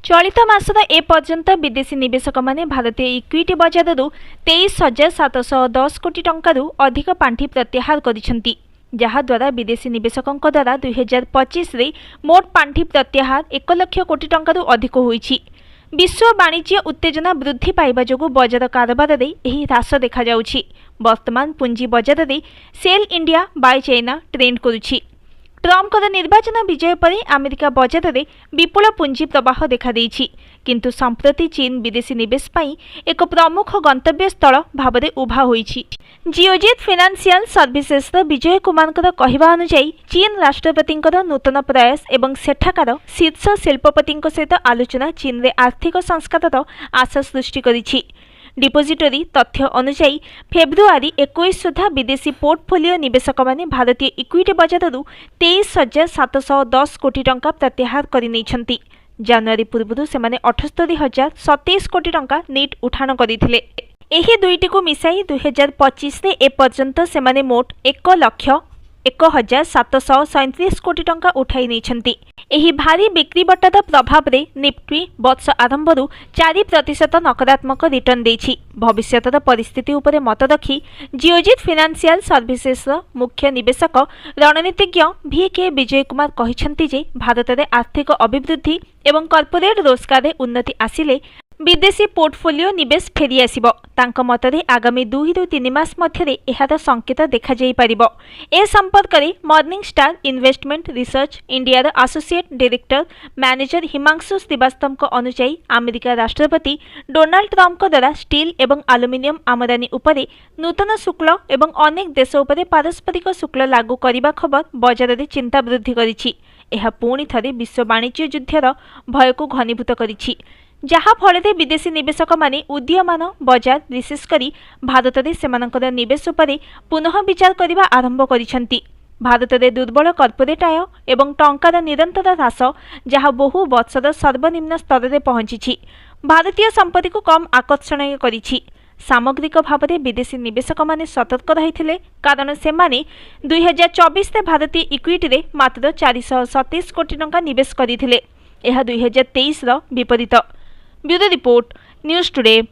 चलित मासर एपर्यंत विदेशी निवेशक माने भारतीय इक्विटी बजार 23,710 कोटी टंकार अधिक पांठि प्रत्याहार करिसेंती, जहाद्वारा विदेशी निवेशकों द्वारा 2025 रे मोट पांठि प्रत्याहार 1 लाख कोटी टंकार अधिक होईछि। विश्व वाणिज्य उत्तेजना वृद्धि पाइबा जोगु बजार कारोबार रे एही ह्रास देखा जाउछि। वर्तमान पुंजी बजार रे sell India buy China trend करुछि। ट्रम्प निर्वाचन विजय पर अमेरिका बजार में विपुल पुंजी प्रवाह देखा देइछि, किंतु संप्रति चीन विदेशी निवेश पई एक प्रमुख गंतव्य स्थल भाव में उभा होइछि। जियोजीत फाइनेंशियल सर्विसेस विजय कुमार कहवा अनुसार चीन राष्ट्रपति नूतन प्रयास एवं सेठाकार शीर्ष शिल्पपति सहित आलोचना चीन रे आर्थिक संस्कार आशा सृष्टि करिछि। डिपोजिटरी तथ्य अनुसार फेब्रुआरी 21 सुधा विदेशी पोर्टफोलियो निवेशक माने भारतीय इक्विटी बजार 23,710 कोटी टंका प्रत्याहार करिनेछंती। जनवरी पूर्व से 78,027 कोटी टंका नीट उठाण करथिले। एही दुईटी को मिसाई 2025 रे एपर्यंत से मोट 1,01,737 कोटी टंका उठाई नेछंती। एही भारी बिक्री बटार प्रभाव रे निफ्टी वर्ष आरंभ 4% नकारात्मक रिटर्न देछि। भविष्यतर परिस्थिति उपरे मत रखी जियोजीत फाइनेंशियल सर्विसेस मुख्य निवेशक रणनीतिज्ञ VK विजय कुमार कहिसेंती जे भारत में आर्थिक अभिवृद्धि एवं कॉर्पोरेट रोजगार रे उन्नति आसिले विदेशी पोर्टफोलियो निवेश फेरी आसिबो। तांक मतरे आगामी 2 ରୁ 3 मास मध्यरे एहार संकेत देखा जाई परिबो। ए संपर्क रे Morningstar investment research India associate director manager Himanshu Srivastava अनुसार अमेरिका राष्ट्रपति डोनाल्ड ट्रम्प द्वारा स्टील एवं एल्युमिनियम आमदानी उपरे नूतन शुल्क एवं अनेक देश उपरे पारस्परिक शुल्क लागू करने खबर बजार में चिंता वृद्धि करिछि। एहा पुणी थरे विश्व वाणिज्य युद्धर भय को घनीभूत करिछि, जहा फल विदेशी निवेशक माने उदीयमान बजार विशेषकर भारत में सेमानकर निवेश उपरे पुनः विचार करने आरंभ करिसेंती। भारत में दुर्बल कॉर्पोरेट आय एवं टंकार निरंतर ह्रास जहा बहु वर्षर सर्वनिम्न स्तर में पहुंची भारतीय संपत्ति को कम आकर्षणीय करिछि। सामग्रिक भाव में विदेशी निवेशक माने सतर्क रहिथिले, कारण से 2024 में भारतीय इक्विटी रे मात्र 427 कोटी टंका निवेश करथिले। यह 2023 विपरीत। Bureau report, news today.